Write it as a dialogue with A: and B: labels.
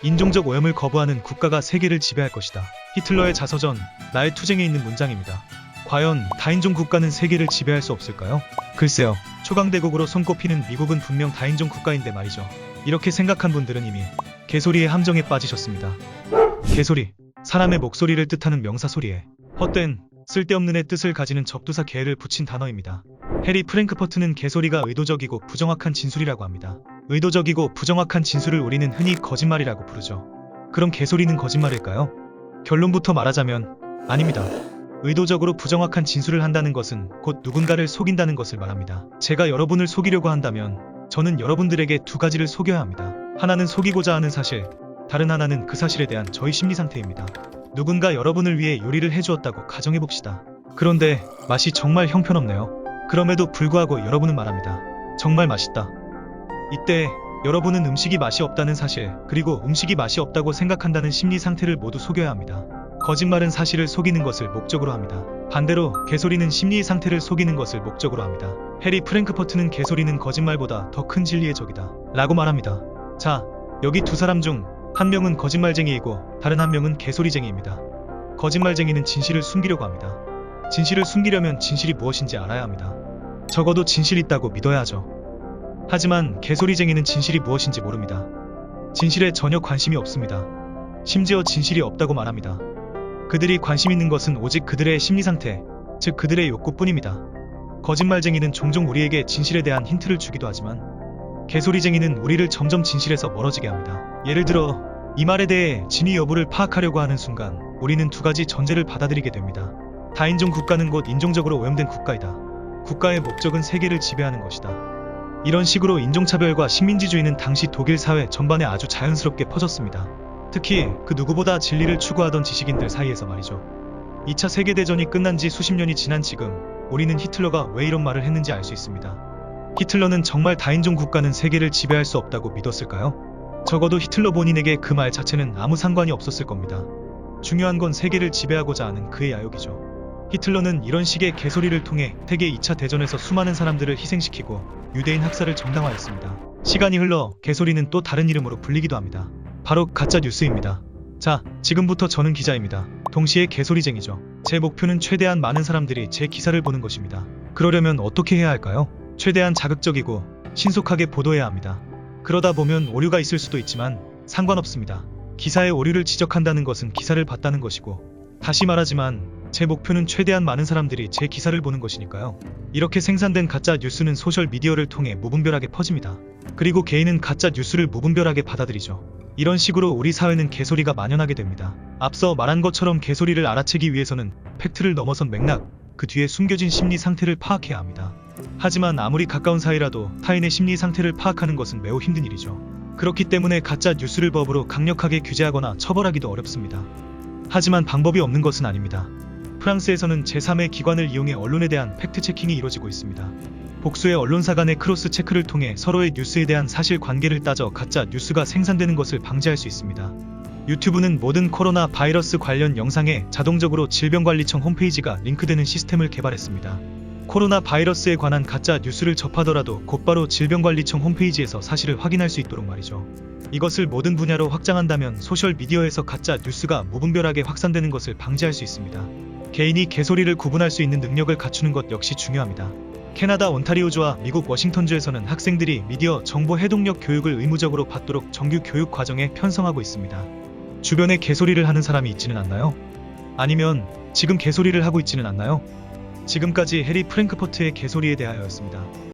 A: 인종적 오염을 거부하는 국가가 세계를 지배할 것이다. 히틀러의 자서전 나의 투쟁에 있는 문장입니다. 과연 다인종 국가는 세계를 지배할 수 없을까요? 글쎄요. 초강대국으로 손꼽히는 미국은 분명 다인종 국가인데 말이죠. 이렇게 생각한 분들은 이미 개소리의 함정에 빠지셨습니다. 개소리, 사람의 목소리를 뜻하는 명사소리에 헛된 쓸데없는의 뜻을 가지는 접두사 개를 붙인 단어입니다. 해리 프랭크퍼트는 개소리가 의도적이고 부정확한 진술이라고 합니다. 의도적이고 부정확한 진술을 우리는 흔히 거짓말이라고 부르죠. 그럼 개소리는 거짓말일까요? 결론부터 말하자면 아닙니다. 의도적으로 부정확한 진술을 한다는 것은 곧 누군가를 속인다는 것을 말합니다. 제가 여러분을 속이려고 한다면 저는 여러분들에게 두 가지를 속여야 합니다. 하나는 속이고자 하는 사실, 다른 하나는 그 사실에 대한 저의 심리 상태입니다. 누군가 여러분을 위해 요리를 해주었다고 가정해봅시다. 그런데 맛이 정말 형편없네요. 그럼에도 불구하고 여러분은 말합니다. 정말 맛있다. 이때 여러분은 음식이 맛이 없다는 사실, 그리고 음식이 맛이 없다고 생각한다는 심리 상태를 모두 속여야 합니다. 거짓말은 사실을 속이는 것을 목적으로 합니다. 반대로 개소리는 심리의 상태를 속이는 것을 목적으로 합니다. 해리 프랭크퍼트는 개소리는 거짓말보다 더 큰 진리의 적이다 라고 말합니다. 자, 여기 두 사람 중 한 명은 거짓말쟁이이고 다른 한 명은 개소리쟁이입니다. 거짓말쟁이는 진실을 숨기려고 합니다. 진실을 숨기려면 진실이 무엇인지 알아야 합니다. 적어도 진실이 있다고 믿어야 하죠. 하지만 개소리쟁이는 진실이 무엇인지 모릅니다. 진실에 전혀 관심이 없습니다. 심지어 진실이 없다고 말합니다. 그들이 관심 있는 것은 오직 그들의 심리 상태, 즉 그들의 욕구뿐입니다. 거짓말쟁이는 종종 우리에게 진실에 대한 힌트를 주기도 하지만 개소리쟁이는 우리를 점점 진실에서 멀어지게 합니다. 예를 들어 이 말에 대해 진위 여부를 파악하려고 하는 순간 우리는 두 가지 전제를 받아들이게 됩니다. 다인종 국가는 곧 인종적으로 오염된 국가이다. 국가의 목적은 세계를 지배하는 것이다. 이런 식으로 인종차별과 식민지주의는 당시 독일 사회 전반에 아주 자연스럽게 퍼졌습니다. 특히 그 누구보다 진리를 추구하던 지식인들 사이에서 말이죠. 2차 세계대전이 끝난 지 수십 년이 지난 지금 우리는 히틀러가 왜 이런 말을 했는지 알 수 있습니다. 히틀러는 정말 다인종 국가는 세계를 지배할 수 없다고 믿었을까요? 적어도 히틀러 본인에게 그 말 자체는 아무 상관이 없었을 겁니다. 중요한 건 세계를 지배하고자 하는 그의 야욕이죠. 히틀러는 이런 식의 개소리를 통해 세계 2차 대전에서 수많은 사람들을 희생시키고 유대인 학살을 정당화했습니다. 시간이 흘러 개소리는 또 다른 이름으로 불리기도 합니다. 바로 가짜 뉴스입니다. 자, 지금부터 저는 기자입니다. 동시에 개소리쟁이죠. 제 목표는 최대한 많은 사람들이 제 기사를 보는 것입니다. 그러려면 어떻게 해야 할까요? 최대한 자극적이고 신속하게 보도해야 합니다. 그러다 보면 오류가 있을 수도 있지만 상관없습니다. 기사의 오류를 지적한다는 것은 기사를 봤다는 것이고, 다시 말하지만 제 목표는 최대한 많은 사람들이 제 기사를 보는 것이니까요. 이렇게 생산된 가짜 뉴스는 소셜 미디어를 통해 무분별하게 퍼집니다. 그리고 개인은 가짜 뉴스를 무분별하게 받아들이죠. 이런 식으로 우리 사회는 개소리가 만연하게 됩니다. 앞서 말한 것처럼 개소리를 알아채기 위해서는 팩트를 넘어선 맥락, 그 뒤에 숨겨진 심리 상태를 파악해야 합니다. 하지만 아무리 가까운 사이라도 타인의 심리 상태를 파악하는 것은 매우 힘든 일이죠. 그렇기 때문에 가짜 뉴스를 법으로 강력하게 규제하거나 처벌하기도 어렵습니다. 하지만 방법이 없는 것은 아닙니다. 프랑스에서는 제3의 기관을 이용해 언론에 대한 팩트체킹이 이루어지고 있습니다. 복수의 언론사 간의 크로스 체크를 통해 서로의 뉴스에 대한 사실관계를 따져 가짜 뉴스가 생산되는 것을 방지할 수 있습니다. 유튜브는 모든 코로나 바이러스 관련 영상에 자동적으로 질병관리청 홈페이지가 링크되는 시스템을 개발했습니다. 코로나 바이러스에 관한 가짜 뉴스를 접하더라도 곧바로 질병관리청 홈페이지에서 사실을 확인할 수 있도록 말이죠. 이것을 모든 분야로 확장한다면 소셜미디어에서 가짜 뉴스가 무분별하게 확산되는 것을 방지할 수 있습니다. 개인이 개소리를 구분할 수 있는 능력을 갖추는 것 역시 중요합니다. 캐나다 온타리오주와 미국 워싱턴주에서는 학생들이 미디어 정보 해독력 교육을 의무적으로 받도록 정규 교육 과정에 편성하고 있습니다. 주변에 개소리를 하는 사람이 있지는 않나요? 아니면 지금 개소리를 하고 있지는 않나요? 지금까지 해리 프랭크퍼트의 개소리에 대하여였습니다.